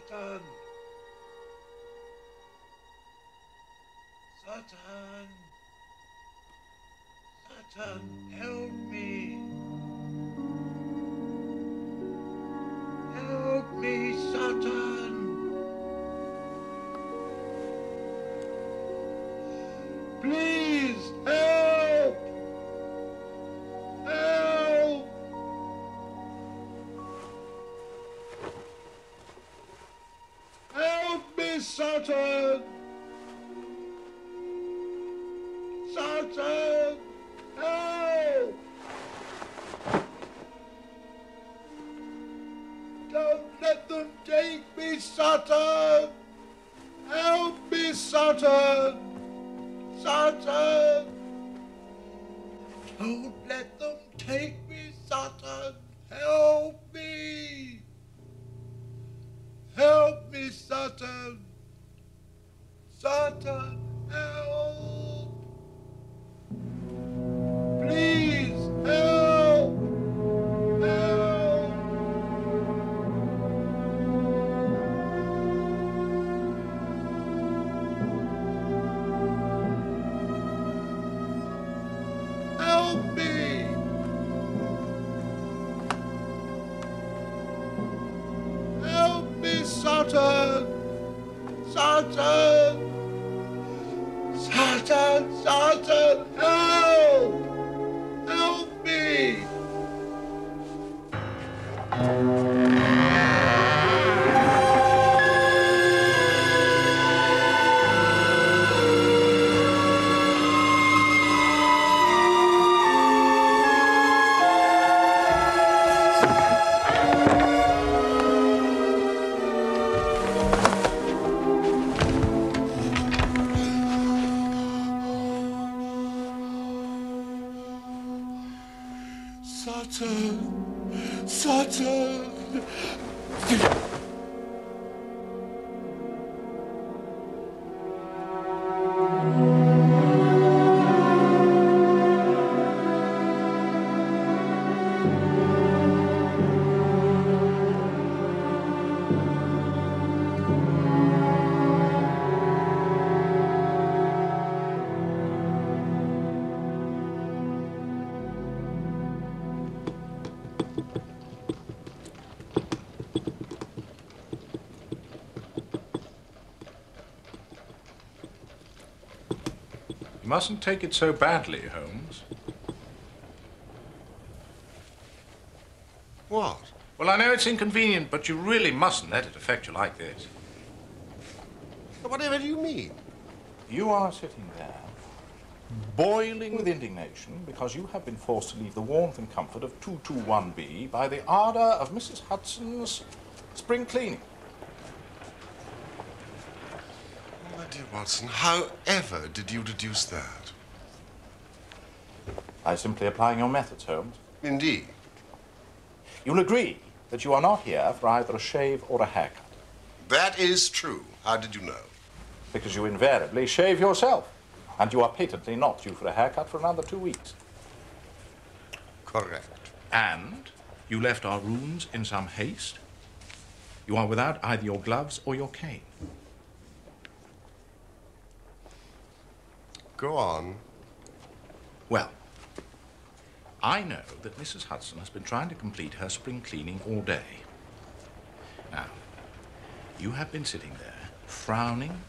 Satan! Satan! Satan, help me! Help me, Satan! Please, help! Help! Help me, Satan! Satan! Help! Don't let them take me, Satan! Help me, Satan! Satan! Don't let them take me, Satan! Help me! Help me, Satan! Satan, help! Please, help! Help! Help me! Help me, Satan! Satan! Satan! Satan! Help! Help me! Satan! Satan! You mustn't take it so badly, Holmes. What? Well, I know it's inconvenient, but you really mustn't let it affect you like this. Whatever do you mean? You are sitting there, boiling with indignation because you have been forced to leave the warmth and comfort of 221B by the ardor of Mrs. Hudson's spring cleaning. My dear Watson, however did you deduce that? By simply applying your methods, Holmes. Indeed. You'll agree that you are not here for either a shave or a haircut. That is true. How did you know? Because you invariably shave yourself. And you are patently not due for a haircut for another 2 weeks. Correct. And you left our rooms in some haste. You are without either your gloves or your cane. Go on. Well, I know that Mrs. Hudson has been trying to complete her spring cleaning all day. Now, you have been sitting there, frowning,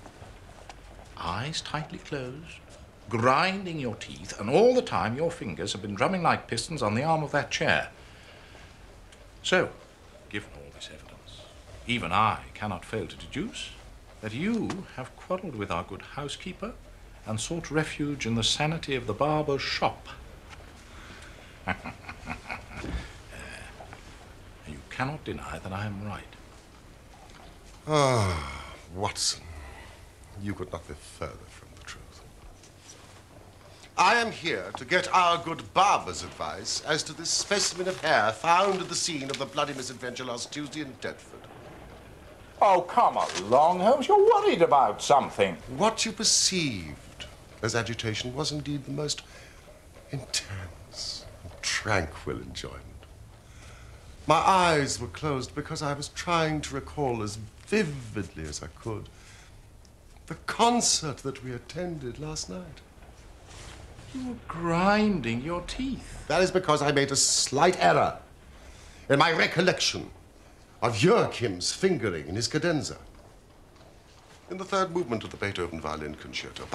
eyes tightly closed, grinding your teeth, and all the time your fingers have been drumming like pistons on the arm of that chair. So, given all this evidence, even I cannot fail to deduce that you have quarreled with our good housekeeper and sought refuge in the sanity of the barber's shop. You cannot deny that I am right. Ah, Watson, you could not be further from the truth. I am here to get our good barber's advice as to this specimen of hair found at the scene of the bloody misadventure last Tuesday in Deptford. Oh, come along, Holmes. You're worried about something. What you perceived as agitation was indeed the most intense and tranquil enjoyment. My eyes were closed because I was trying to recall as vividly as I could the concert that we attended last night. You were grinding your teeth. That is because I made a slight error in my recollection of Joachim's fingering in his cadenza. In the third movement of the Beethoven Violin Concerto.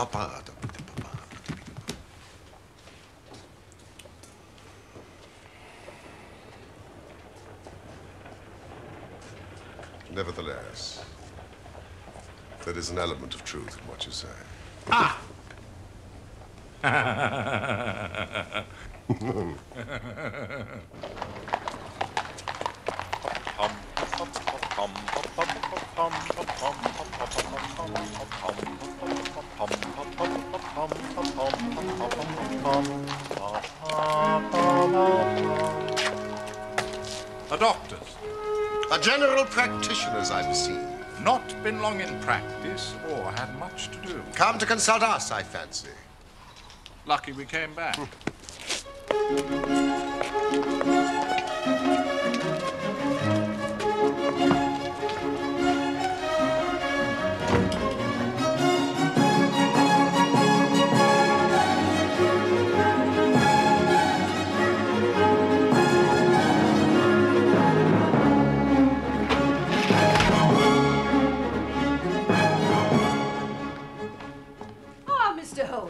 Nevertheless, there is an element of truth in what you say. Ah! A doctor's. A general practitioner's, I perceive. Not been long in practice or had much to do. Come to consult us, I fancy. Lucky we came back.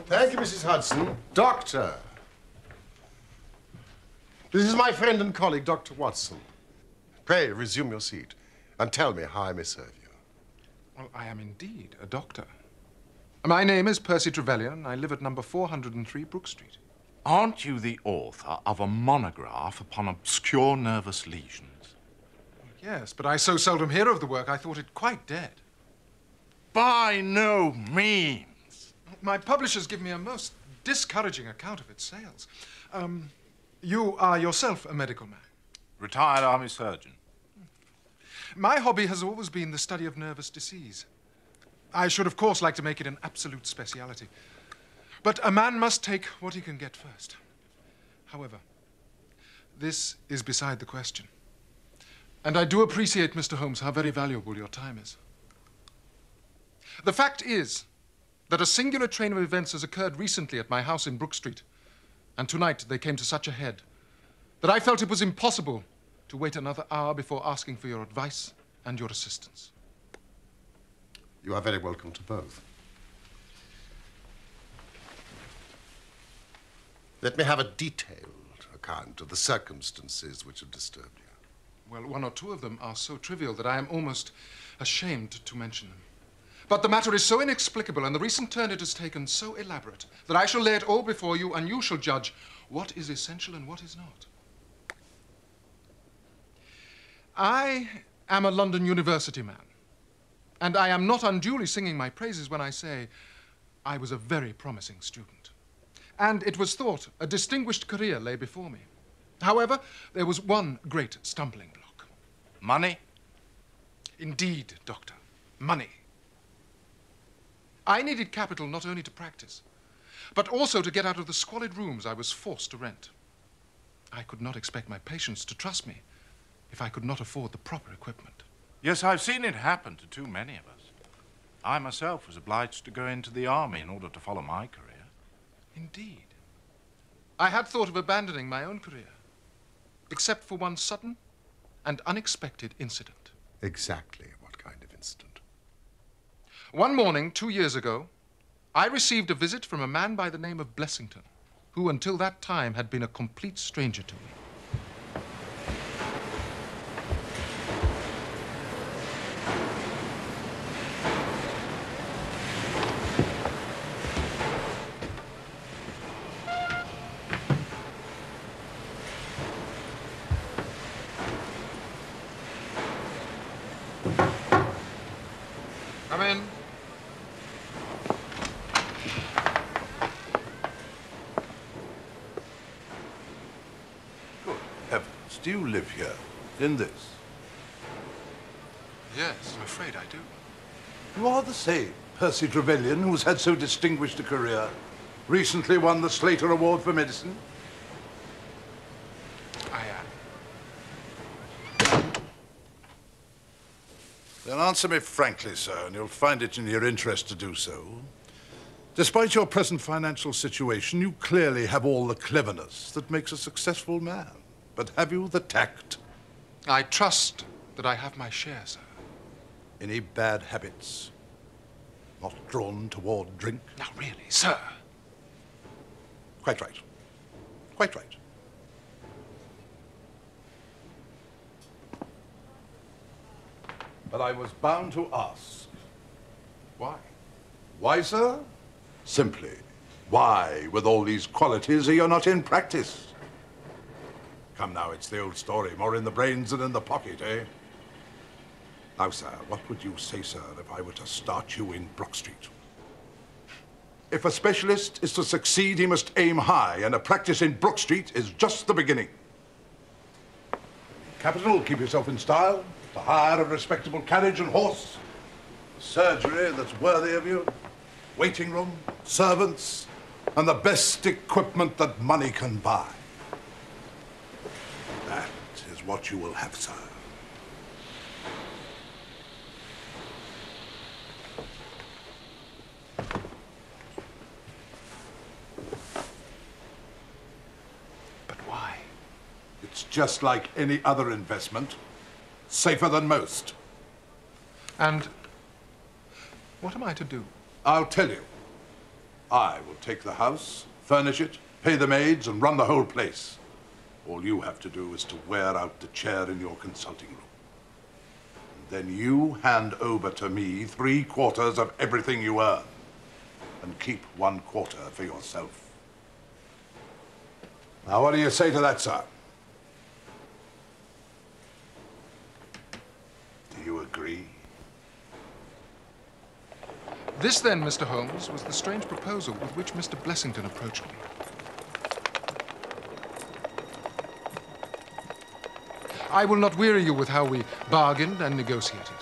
Thank you, Mrs. Hudson. Doctor. This is my friend and colleague, Dr. Watson. Pray, resume your seat and tell me how I may serve you. Well, I am indeed a doctor. My name is Percy Trevelyan, and I live at number 403 Brook Street. Aren't you the author of a monograph upon obscure nervous lesions? Yes, but I so seldom hear of the work, I thought it quite dead. By no means. My publishers give me a most discouraging account of its sales. You are yourself a medical man? Retired army surgeon. My hobby has always been the study of nervous disease. I should, of course, like to make it an absolute speciality. But a man must take what he can get first. However, this is beside the question. And I do appreciate, Mr. Holmes, how very valuable your time is. The fact is that a singular train of events has occurred recently at my house in Brook Street, and tonight they came to such a head that I felt it was impossible to wait another hour before asking for your advice and your assistance. You are very welcome to both. Let me have a detailed account of the circumstances which have disturbed you. Well, one or two of them are so trivial that I am almost ashamed to mention them. But the matter is so inexplicable, and the recent turn it has taken so elaborate, that I shall lay it all before you, and you shall judge what is essential and what is not. I am a London University man, and I am not unduly singing my praises when I say I was a very promising student. And it was thought a distinguished career lay before me. However, there was one great stumbling block. Money? Indeed, Doctor, money. I needed capital not only to practice, but also to get out of the squalid rooms I was forced to rent. I could not expect my patients to trust me if I could not afford the proper equipment. Yes, I've seen it happen to too many of us. I myself was obliged to go into the army in order to follow my career. Indeed. I had thought of abandoning my own career, except for one sudden and unexpected incident. Exactly what kind of incident? One morning, 2 years ago, I received a visit from a man by the name of Blessington, who until that time had been a complete stranger to me. Come in. Good heavens, do you live here, in this? Yes, I'm afraid I do. You are the same Percy Trevelyan who's had so distinguished a career. Recently won the Slater Award for Medicine. I am. Then answer me frankly, sir, and you'll find it in your interest to do so. Despite your present financial situation, you clearly have all the cleverness that makes a successful man. But have you the tact? I trust that I have my share, sir. Any bad habits? Not drawn toward drink? Now, really, sir. Quite right. Quite right. But I was bound to ask. Why? Why, sir? Simply, why, with all these qualities, are you not in practice? Come now, it's the old story, more in the brains than in the pocket, eh? Now, sir, what would you say, sir, if I were to start you in Brook Street? If a specialist is to succeed, he must aim high, and a practice in Brook Street is just the beginning. Capital, keep yourself in style, to hire a respectable carriage and horse, surgery that's worthy of you, waiting room, servants, and the best equipment that money can buy. That is what you will have, sir. But why? It's just like any other investment. Safer than most. And what am I to do? I'll tell you. I will take the house, furnish it, pay the maids, and run the whole place. All you have to do is to wear out the chair in your consulting room. And then you hand over to me 3/4 of everything you earn, and keep 1/4 for yourself. Now, what do you say to that, sir? Do you agree? This, then, Mr. Holmes, was the strange proposal with which Mr. Blessington approached me. I will not weary you with how we bargained and negotiated.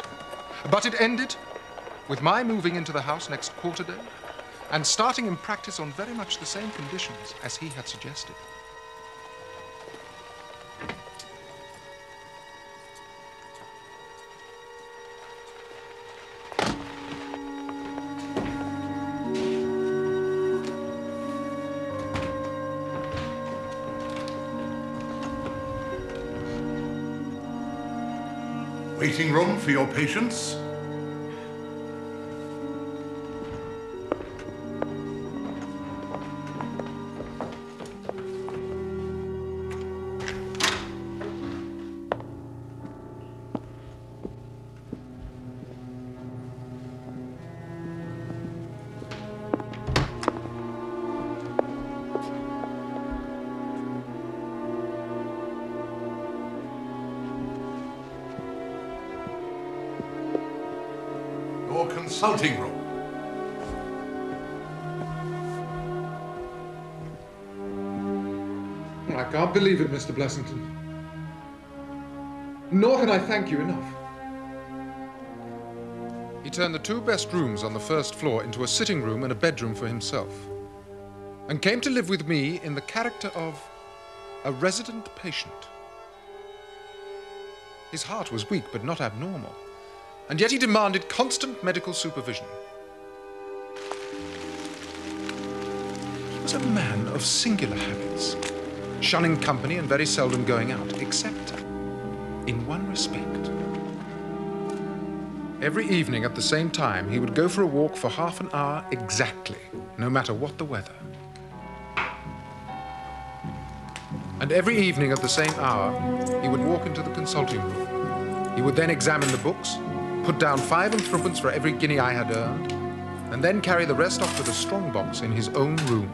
But it ended with my moving into the house next quarter day and starting in practice on very much the same conditions as he had suggested. Waiting room for your patients? Consulting room. I can't believe it, Mr. Blessington. Nor can I thank you enough. He turned the 2 best rooms on the first floor into a sitting room and a bedroom for himself, and came to live with me in the character of a resident patient. His heart was weak, but not abnormal. And yet he demanded constant medical supervision. He was a man of singular habits, shunning company and very seldom going out, except in one respect. Every evening at the same time, he would go for a walk for half an hour exactly, no matter what the weather. And every evening at the same hour, he would walk into the consulting room. He would then examine the books, put down 5 and 3 for every guinea I had earned, and then carry the rest off to the strong box in his own room.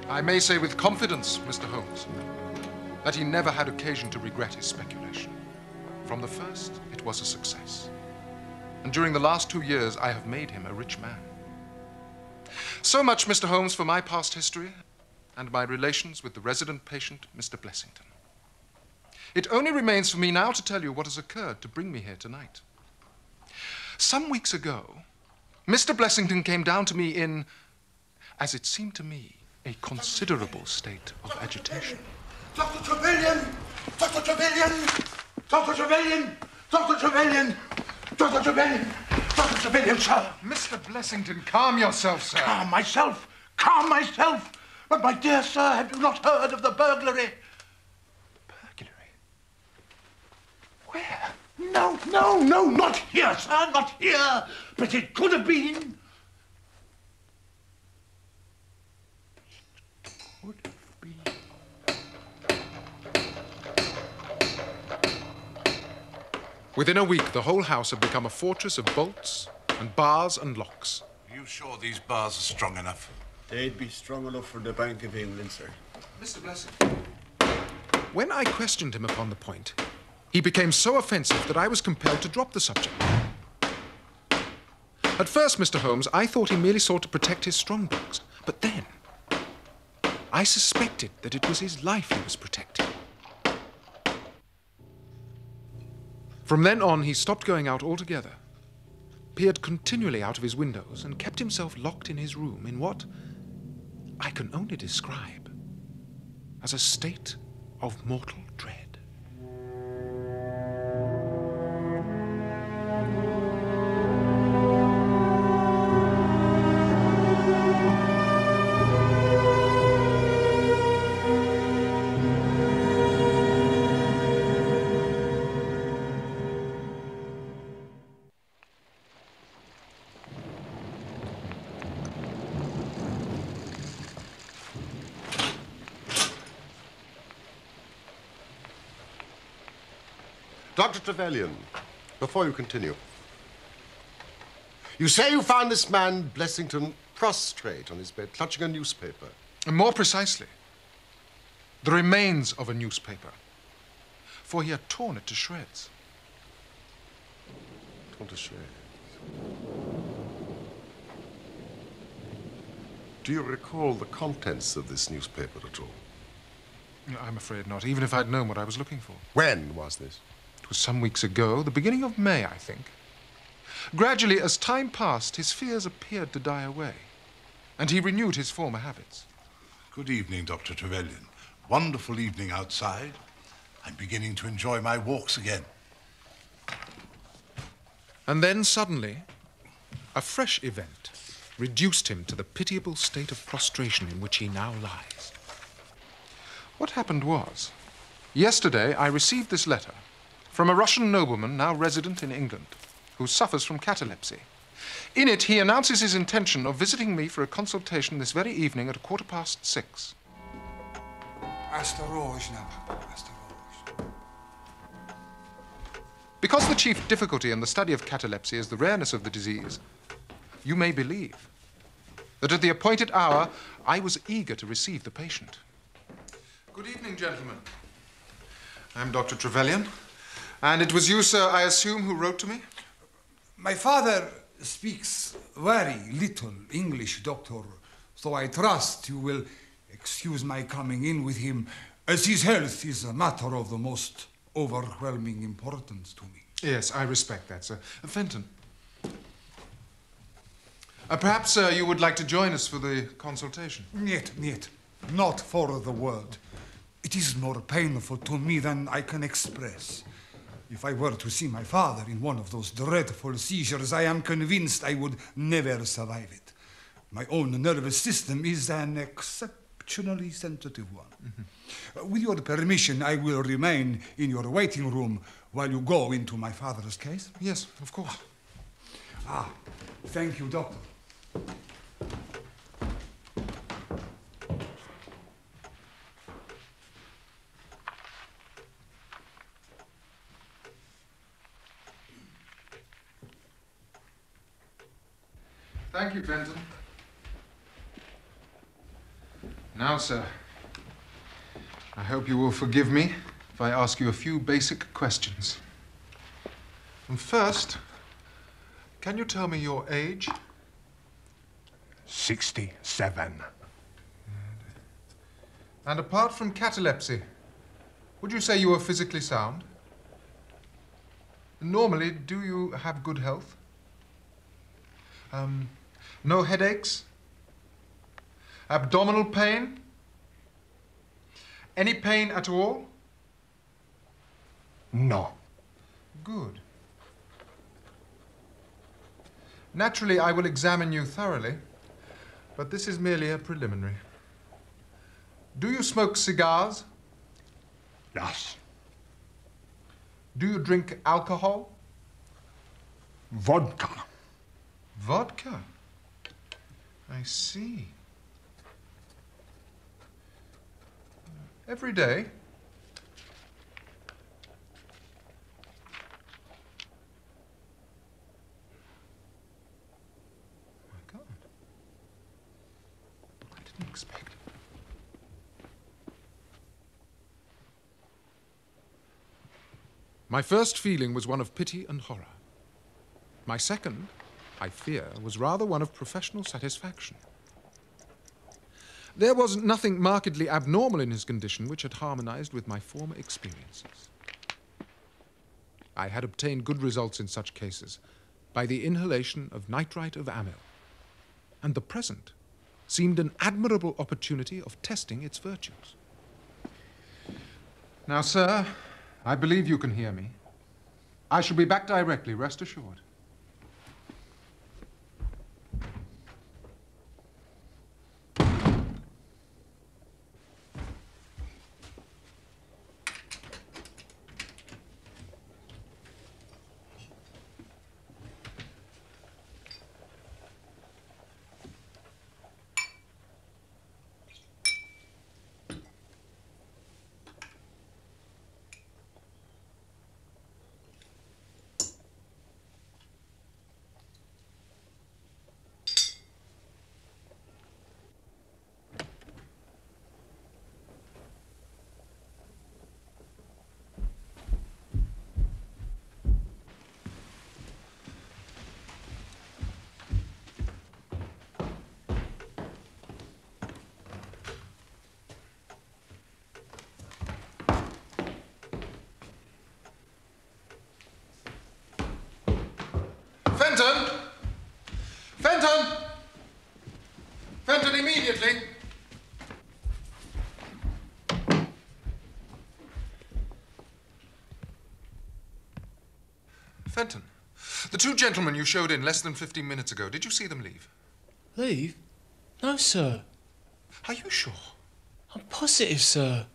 I may say with confidence, Mr. Holmes, that he never had occasion to regret his speculation. From the first, it was a success. And during the last 2 years, I have made him a rich man. So much, Mr. Holmes, for my past history and my relations with the resident patient, Mr. Blessington. It only remains for me now to tell you what has occurred to bring me here tonight. Some weeks ago, Mr. Blessington came down to me in, as it seemed to me, a considerable state of agitation. Dr. Trevelyan! Dr. Trevelyan! Dr. Trevelyan! Dr. Trevelyan! Dr. Trevelyan! Dr. Trevelyan, sir! Mr. Blessington, calm yourself, sir. Calm myself! Calm myself! But, my dear sir, have you not heard of the burglary? Burglary? Where? No, not here, sir, not here. But it could have been. It could have been. Within a week, the whole house had become a fortress of bolts and bars and locks. Are you sure these bars are strong enough? They'd be strong enough for the Bank of England, sir. Mr. Blessington. When I questioned him upon the point, he became so offensive that I was compelled to drop the subject. At first, Mr. Holmes, I thought he merely sought to protect his strong box. But then, I suspected that it was his life he was protecting. From then on, he stopped going out altogether, peered continually out of his windows, and kept himself locked in his room in what I can only describe as a state of mortal dread. Dr. Trevelyan, before you continue, you say you found this man, Blessington, prostrate on his bed, clutching a newspaper. And more precisely, the remains of a newspaper, for he had torn it to shreds. Torn to shreds. Do you recall the contents of this newspaper at all? I'm afraid not, even if I'd known what I was looking for. When was this? It was some weeks ago, the beginning of May, I think. Gradually, as time passed, his fears appeared to die away, and he renewed his former habits. Good evening, Dr. Trevelyan. Wonderful evening outside. I'm beginning to enjoy my walks again. And then, suddenly, a fresh event reduced him to the pitiable state of prostration in which he now lies. What happened was, yesterday I received this letter from a Russian nobleman now resident in England, who suffers from catalepsy. In it, he announces his intention of visiting me for a consultation this very evening at 6:15. Because the chief difficulty in the study of catalepsy is the rareness of the disease, you may believe that at the appointed hour, I was eager to receive the patient. Good evening, gentlemen. I'm Dr. Trevelyan. And it was you, sir, I assume, who wrote to me? My father speaks very little English, doctor, so I trust you will excuse my coming in with him, as his health is a matter of the most overwhelming importance to me. Yes, I respect that, sir. Fenton. Perhaps you would like to join us for the consultation? Not for the world. It is more painful to me than I can express. If I were to see my father in one of those dreadful seizures, I am convinced I would never survive it. My own nervous system is an exceptionally sensitive one. Mm-hmm. With your permission, I will remain in your waiting room while you go into my father's case. Yes, of course. Thank you, doctor. Thank you, Fenton. Now, sir, I hope you will forgive me if I ask you a few basic questions. And first, can you tell me your age? 67. And apart from catalepsy, would you say you are physically sound? Normally, do you have good health? No headaches? Abdominal pain? Any pain at all? No. Good. Naturally, I will examine you thoroughly, but this is merely a preliminary. Do you smoke cigars? Yes. Do you drink alcohol? Vodka. Vodka? I see. Every day? My God. I didn't expect it. My first feeling was one of pity and horror. My second, I fear, was rather one of professional satisfaction. There was nothing markedly abnormal in his condition which had harmonized with my former experiences. I had obtained good results in such cases by the inhalation of nitrite of amyl, and the present seemed an admirable opportunity of testing its virtues. Now, sir, I believe you can hear me. I shall be back directly, rest assured. Fenton! Fenton! Fenton, immediately! Fenton, the two gentlemen you showed in less than 15 minutes ago, did you see them leave? Leave? No, sir. Are you sure? I'm positive, sir.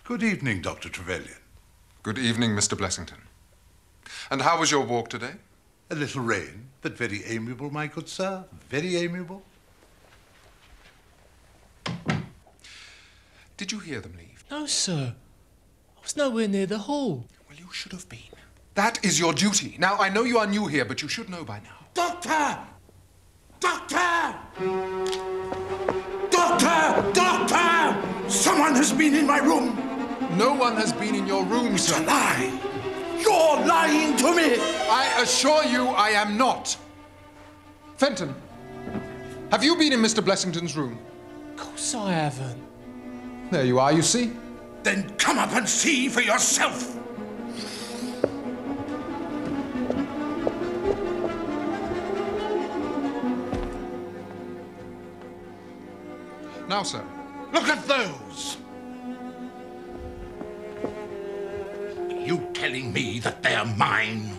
Good evening, Dr. Trevelyan. Good evening, Mr. Blessington. And how was your walk today? A little rain, but very amiable, my good sir. Very amiable. Did you hear them leave? No, sir. I was nowhere near the hall. Well, you should have been. That is your duty. Now, I know you are new here, but you should know by now. Doctor! Doctor! Doctor! Doctor! Someone has been in my room. No one has been in your room, It's sir. a lie. You're lying to me. I assure you I am not. Fenton, have you been in Mr. Blessington's room? Of course I haven't. There you are, you see? Then come up and see for yourself. Now, sir. Look at those. Are you telling me that they're mine?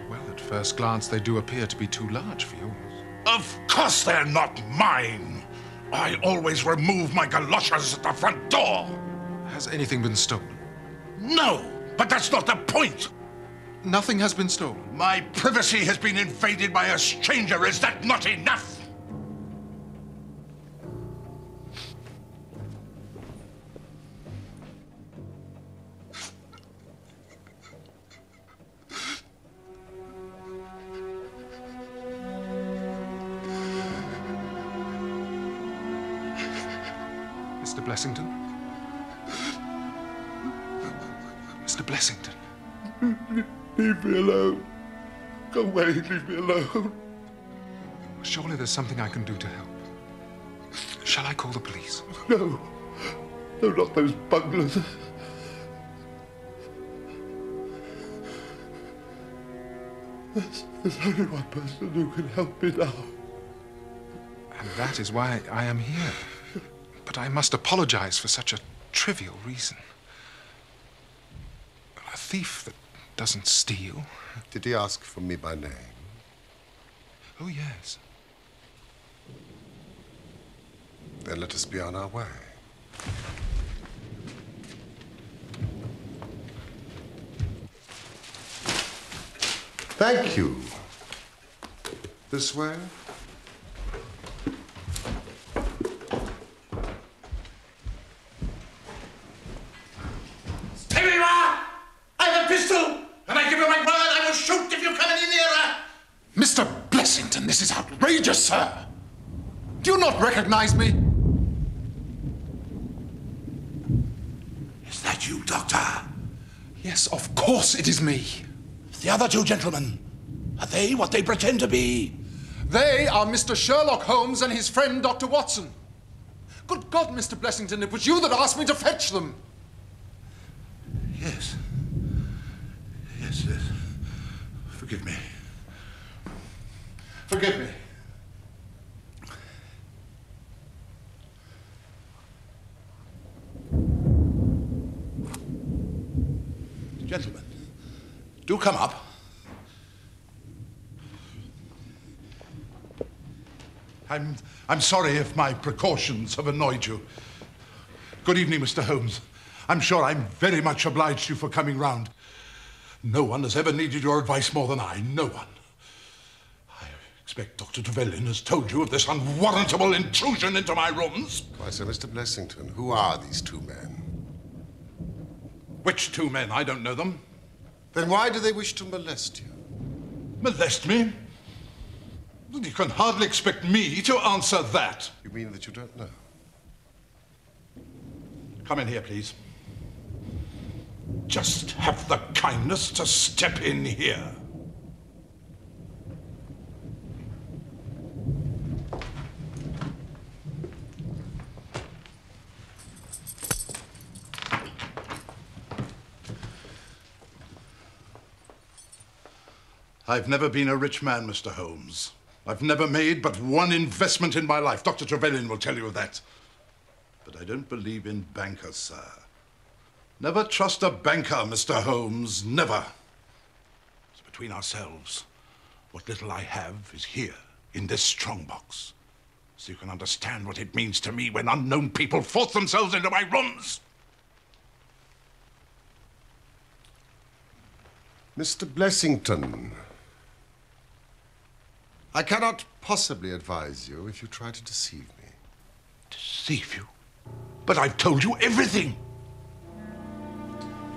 Well, at first glance, they do appear to be too large for yours. Of course they're not mine. I always remove my galoshes at the front door. Has anything been stolen? No, but that's not the point. Nothing has been stolen. My privacy has been invaded by a stranger. Is that not enough? Mr. Blessington? Mr. Blessington? Leave me alone. Go away, leave me alone. Surely there's something I can do to help. Shall I call the police? No. No, not those bunglers. There's only one person who can help me now. And that is why I am here. But I must apologize for such a trivial reason. A thief that doesn't steal. Did he ask for me by name? Oh, yes. Then let us be on our way. Thank you. This way? Stay where you are! I have a pistol! And I give you my word, I will shoot if you come any nearer! Mr. Blessington, this is outrageous, sir. Do you not recognize me? Is that you, Doctor? Yes, of course it is me. The other two gentlemen, are they what they pretend to be? They are Mr. Sherlock Holmes and his friend, Dr. Watson. Good God, Mr. Blessington, it was you that asked me to fetch them. Yes. Yes, yes. Forgive me. Forgive me. Gentlemen, do come up. I'm sorry if my precautions have annoyed you. Good evening, Mr. Holmes. I'm sure I'm very much obliged to you for coming round. No one has ever needed your advice more than I. No one. I expect Dr. Trevelyan has told you of this unwarrantable intrusion into my rooms. Why, sir, Mr. Blessington, who are these two men? Which two men? I don't know them. Then why do they wish to molest you? Molest me? You can hardly expect me to answer that. You mean that you don't know? Come in here, please. Just have the kindness to step in here. I've never been a rich man, Mr. Holmes. I've never made but one investment in my life. Dr. Trevelyan will tell you that. But I don't believe in bankers, sir. Never trust a banker, Mr. Holmes. Never. So between ourselves, what little I have is here, in this strongbox. So you can understand what it means to me when unknown people force themselves into my rooms. Mr. Blessington, I cannot possibly advise you if you try to deceive me. Deceive you? But I've told you everything.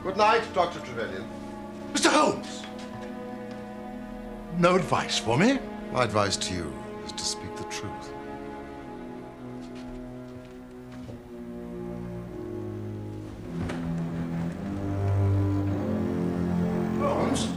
Good night, Dr. Trevelyan. Mr. Holmes! No advice for me? My advice to you is to speak the truth. Holmes?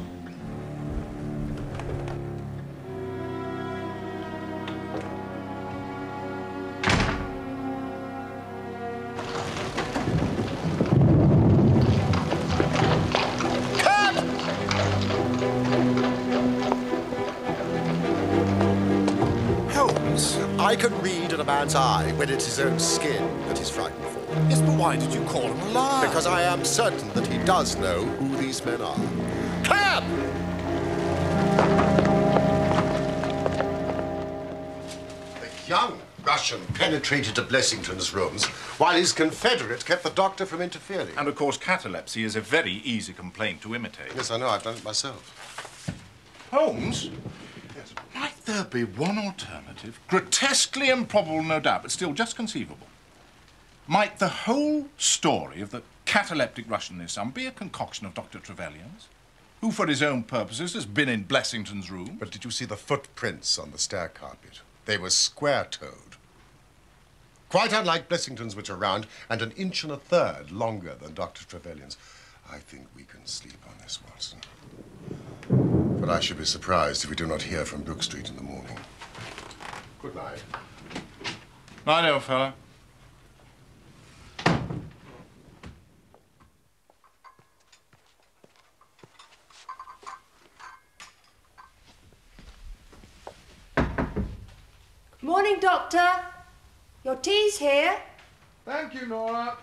I can read in a man's eye when it's his own skin that he's frightened for. Yes, but why did you call him a liar? Because I am certain that he does know who these men are. Cab! The young Russian penetrated to Blessington's rooms while his confederate kept the doctor from interfering. And of course, catalepsy is a very easy complaint to imitate. Yes, I know. I've done it myself. Holmes? Yes. Might there be one alternative? Grotesquely improbable, no doubt, but still just conceivable. Might the whole story of the cataleptic Russian and his son be a concoction of Dr. Trevelyan's, who, for his own purposes, has been in Blessington's room? But did you see the footprints on the stair carpet? They were square-toed. Quite unlike Blessington's, which are round, and 1 1/3 longer than Dr. Trevelyan's. I think we can sleep on this, Watson. But I should be surprised if we do not hear from Brook Street in the morning. Good night. Night, old fellow. Morning, Doctor. Your tea's here. Thank you, Nora.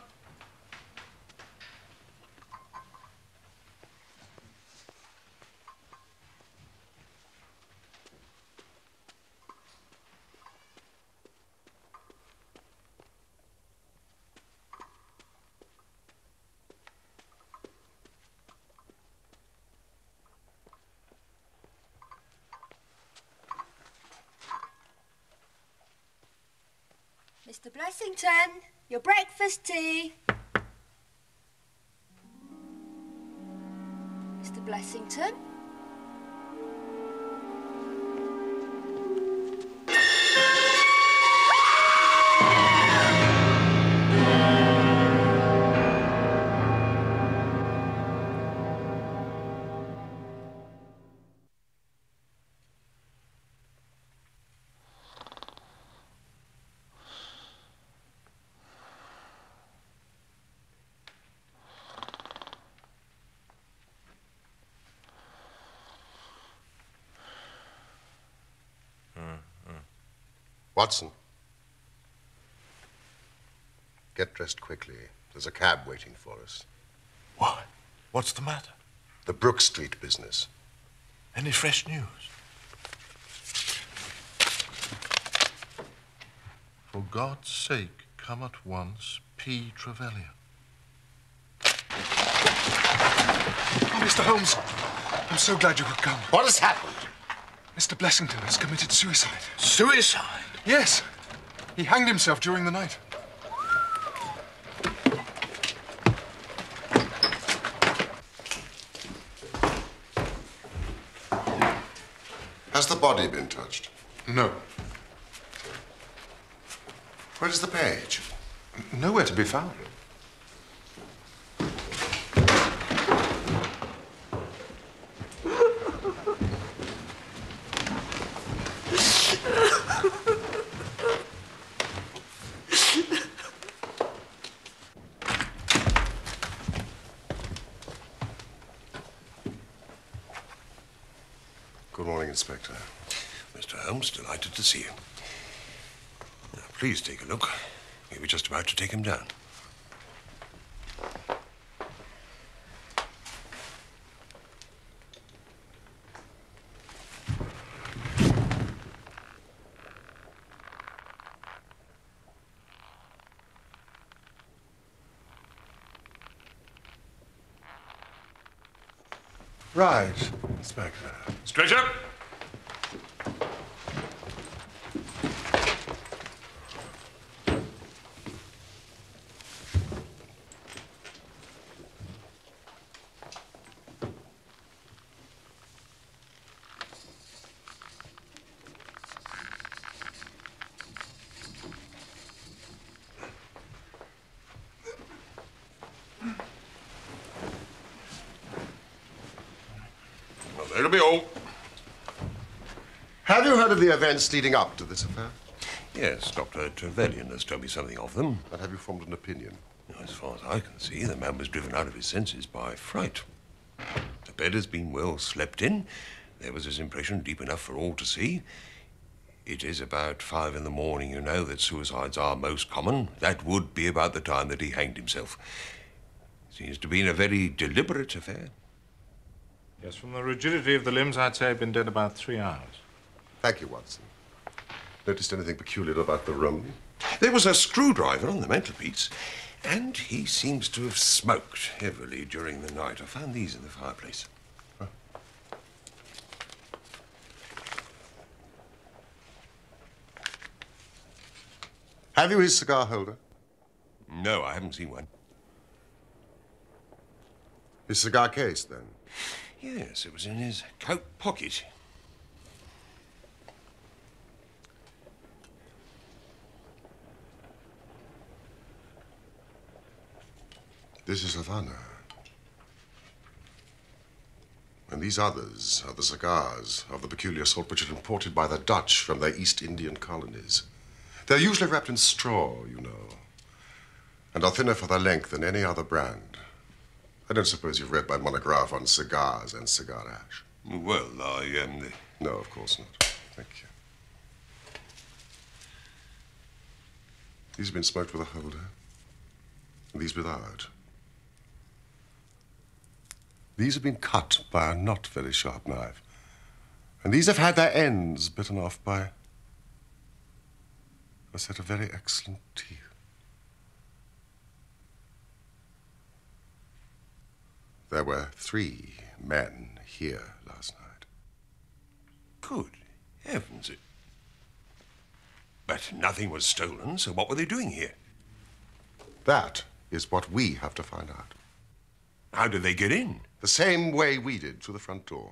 Mr. Blessington, your breakfast tea. Mr. Blessington? Watson. Get dressed quickly. There's a cab waiting for us. Why? What's the matter? The Brook Street business. Any fresh news? For God's sake, come at once, P. Trevelyan. Oh, Mr. Holmes, I'm so glad you could come. What has happened? Mr. Blessington has committed suicide. Suicide? Yes. He hanged himself during the night. Has the body been touched? No. Where is the page? Nowhere to be found. Good morning, Inspector. Mr. Holmes, delighted to see you. Now, please take a look. We were just about to take him down. Right, Inspector. Stretcher! Well, that'll be all. Have you heard of the events leading up to this affair? Yes, Dr. Trevelyan has told me something of them. And have you formed an opinion? As far as I can see, the man was driven out of his senses by fright. The bed has been well slept in. There was his impression deep enough for all to see. It is about 5 in the morning, you know, that suicides are most common. That would be about the time that he hanged himself. Seems to have been a very deliberate affair. Yes, from the rigidity of the limbs, I'd say he'd been dead about 3 hours. Thank you, Watson. Noticed anything peculiar about the room? There was a screwdriver on the mantelpiece, and he seems to have smoked heavily during the night. I found these in the fireplace. Huh. Have you his cigar holder? No, I haven't seen one. His cigar case, then? Yes, it was in his coat pocket. This is Havana. And these others are the cigars of the peculiar sort which are imported by the Dutch from their East Indian colonies. They're usually wrapped in straw, you know, and are thinner for their length than any other brand. I don't suppose you've read my monograph on cigars and cigar ash. Well, I No, of course not. Thank you. These have been smoked with a holder, and these without. These have been cut by a not very sharp knife, and these have had their ends bitten off by a set of very excellent teeth. There were 3 men here last night. Good heavens. But nothing was stolen, so what were they doing here? That is what we have to find out. How did they get in? The same way we did, through the front door.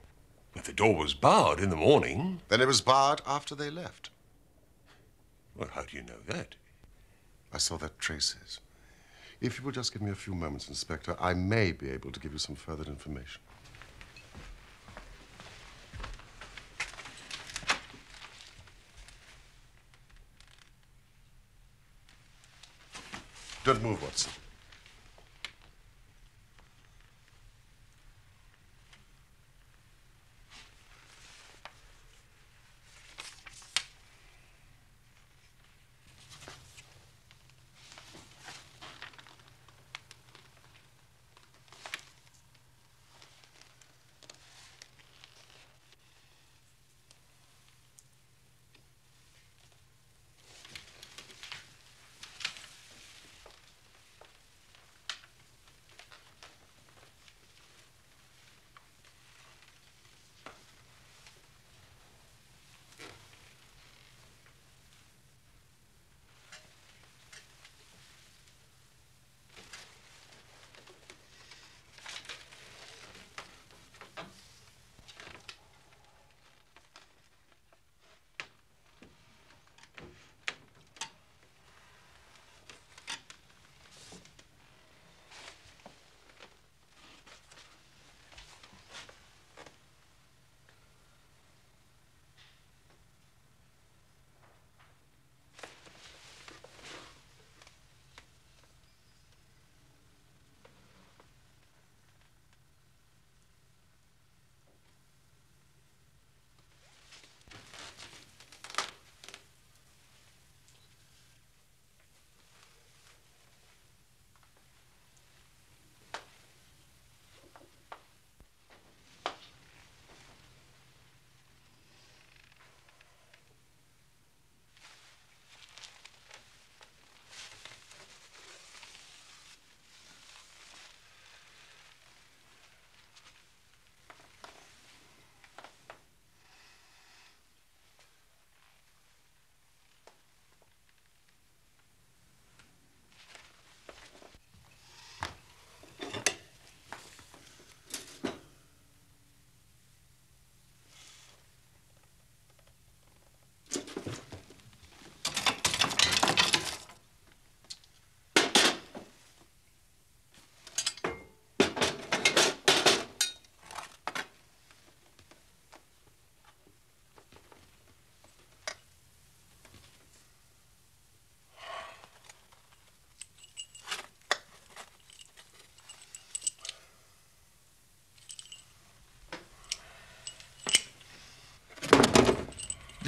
If the door was barred in the morning... Then it was barred after they left. Well, how do you know that? I saw their traces. If you will just give me a few moments, Inspector, I may be able to give you some further information. Don't move, Watson.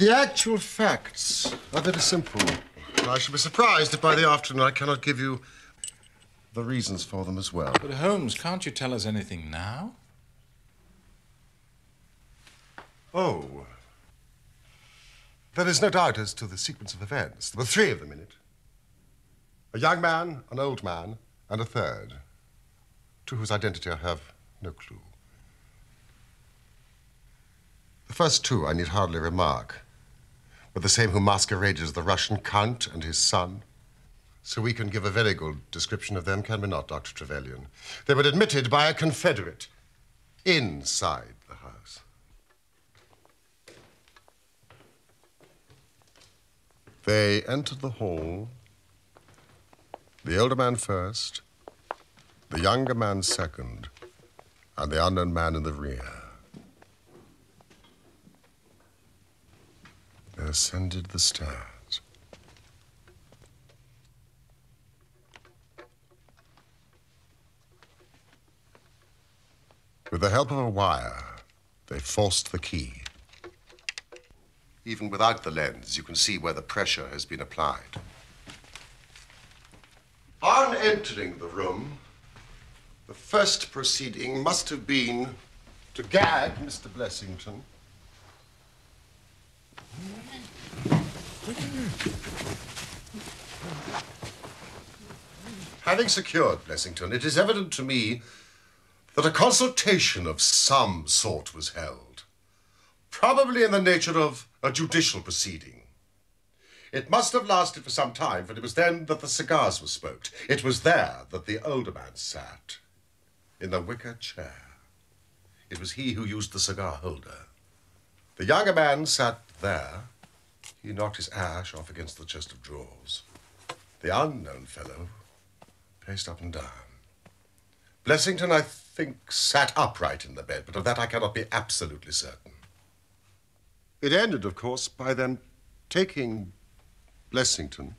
The actual facts are very simple. I should be surprised if by the afternoon I cannot give you the reasons for them as well. But Holmes, can't you tell us anything now? Oh. There is no doubt as to the sequence of events. There were 3 of them in it. A young man, an old man, and a third, to whose identity I have no clue. The first 2 I need hardly remark were the same who masqueraded as the Russian Count and his son. So we can give a very good description of them, can we not, Dr. Trevelyan? They were admitted by a Confederate inside the house. They entered the hall, the elder man first, the younger man second, and the unknown man in the rear. They ascended the stairs. With the help of a wire, they forced the key. Even without the lens, you can see where the pressure has been applied. On entering the room, the first proceeding must have been to gag Mr. Blessington. Having secured Blessington, it is evident to me that a consultation of some sort was held, probably in the nature of a judicial proceeding. It must have lasted for some time, for it was then that the cigars were smoked. It was there that the older man sat, in the wicker chair. It was he who used the cigar holder. The younger man sat there. He knocked his ash off against the chest of drawers. The unknown fellow paced up and down. Blessington, I think, sat upright in the bed, but of that I cannot be absolutely certain. It ended, of course, by them taking Blessington.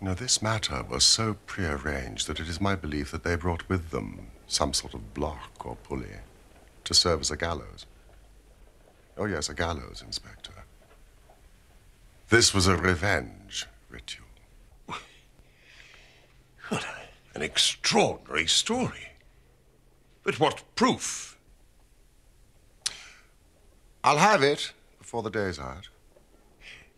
Now, this matter was so prearranged that it is my belief that they brought with them some sort of block or pulley to serve as a gallows. Oh, yes, a gallows, Inspector. This was a revenge ritual. What an extraordinary story. But what proof? I'll have it before the day's out.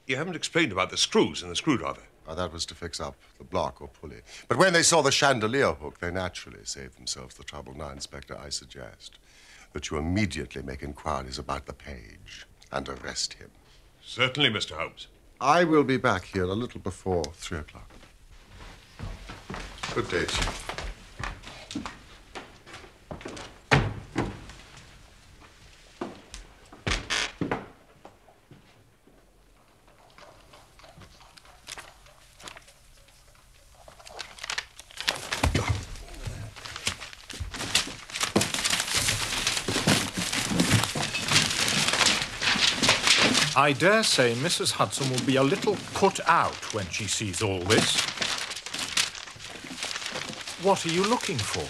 You haven't explained about the screws and the screwdriver. Oh, that was to fix up the block or pulley. But when they saw the chandelier hook, they naturally saved themselves the trouble. Now, Inspector, I suggest that you immediately make inquiries about the page and arrest him. Certainly, Mr. Holmes. I will be back here a little before 3 o'clock. Good day, Chief. I dare say Mrs. Hudson will be a little put out when she sees all this. What are you looking for?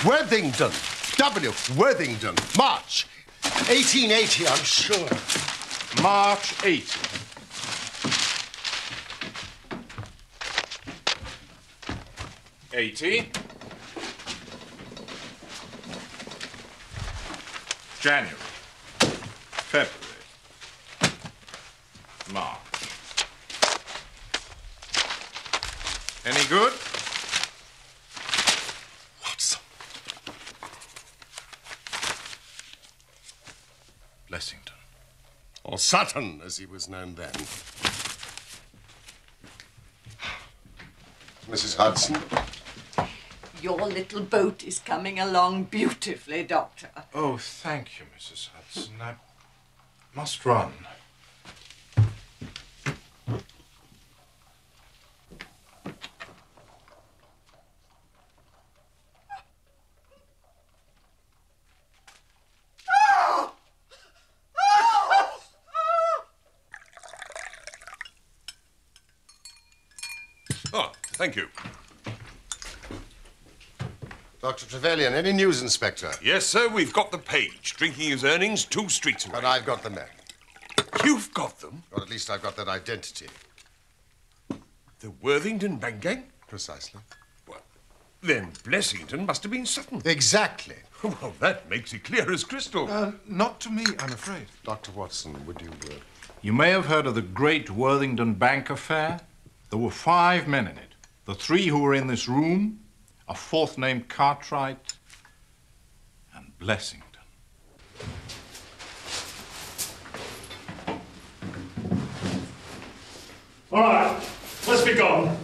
Worthington. W. Worthington. March. 1880, I'm sure. March 80. January. February. March. Any good? Watson. Blessington. Or Sutton, as he was known then. Mrs. Hudson. Your little boat is coming along beautifully, Doctor. Oh, thank you, Mrs. Hudson. I must run. Oh, thank you. Dr. Trevelyan, any news, Inspector? Yes, sir, we've got the page. Drinking his earnings 2 streets away. And I've got the men. You've got them? Or at least I've got that identity. The Worthington Bank Gang? Precisely. Well, Then Blessington must have been Sutton. Exactly. Well, that makes it clear as crystal. Not to me, I'm afraid. Dr. Watson, would you... You may have heard of the great Worthington Bank affair. There were 5 men in it. The 3 who were in this room, a 4th named Cartwright, and Blessington. All right, let's be gone.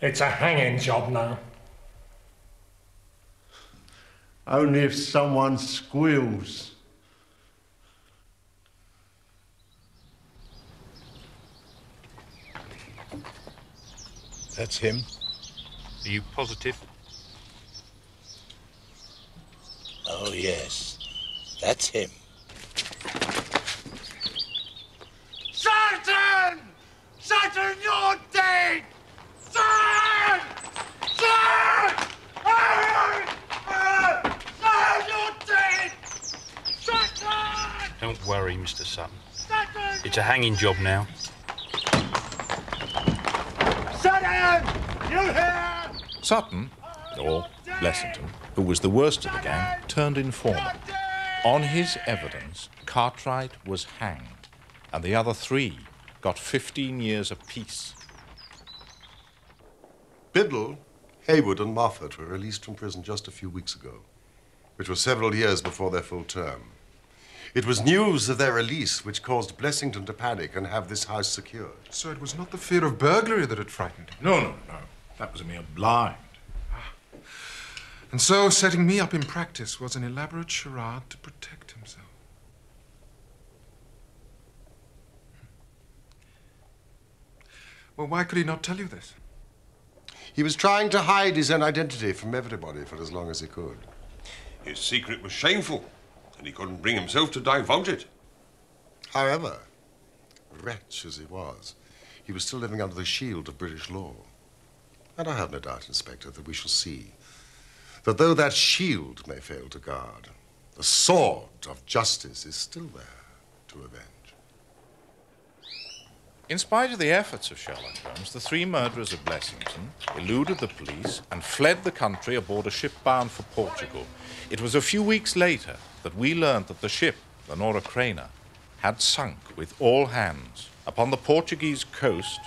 It's a hanging job now. Only if someone squeals. That's him. Are you positive? Oh, yes. That's him. Sutton! Sutton, you're dead! Sutton! Sutton! Sutton, you're dead! Sutton! Don't worry, Mr. Sutton. It's a hanging job now. Sutton! You here? Sutton, or Blessington, who was the worst of the gang, turned informer. On his evidence, Cartwright was hanged, and the other 3 got 15 years apiece. Biddle, Haywood and Moffat were released from prison just a few weeks ago, which was several years before their full term. It was news of their release which caused Blessington to panic and have this house secured. So it was not the fear of burglary that had frightened him? No. That was a mere blind. And so setting me up in practice was an elaborate charade to protect himself. Well, why could he not tell you this? He was trying to hide his own identity from everybody for as long as he could. His secret was shameful, and he couldn't bring himself to divulge it. However, wretch as he was still living under the shield of British law. And I have no doubt, Inspector, that we shall see that though that shield may fail to guard, the sword of justice is still there to avenge. In spite of the efforts of Sherlock Holmes, the 3 murderers of Blessington eluded the police and fled the country aboard a ship bound for Portugal. It was a few weeks later that we learned that the ship, the Nora Craner, had sunk with all hands upon the Portuguese coast,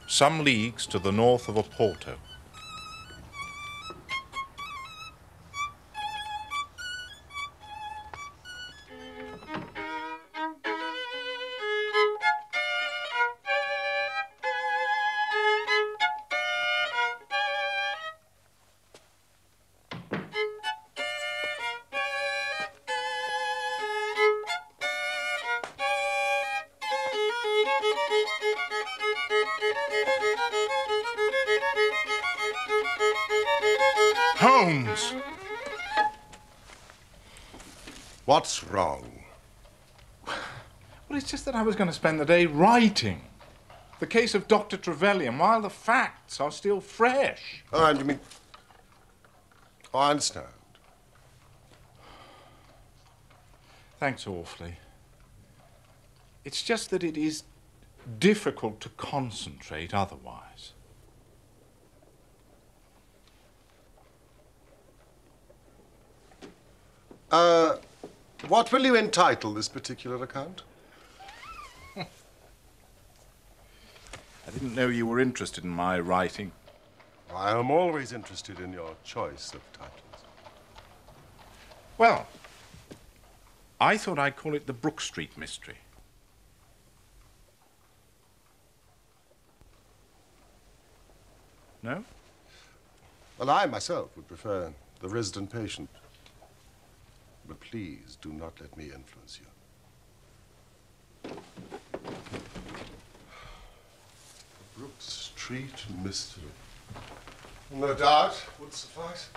some leagues to the north of Oporto. Holmes! What's wrong? Well, it's just that I was going to spend the day writing the case of Dr. Trevelyan while the facts are still fresh. Oh, and you mean... Oh, I understand. Thanks awfully. It's just that it is difficult to concentrate otherwise. What will you entitle this particular account? I didn't know you were interested in my writing. I am always interested in your choice of titles. Well, I thought I'd call it the Brook Street Mystery. No? Well, I myself would prefer the resident patient. But please do not let me influence you. Brook Street Mystery. No doubt would suffice.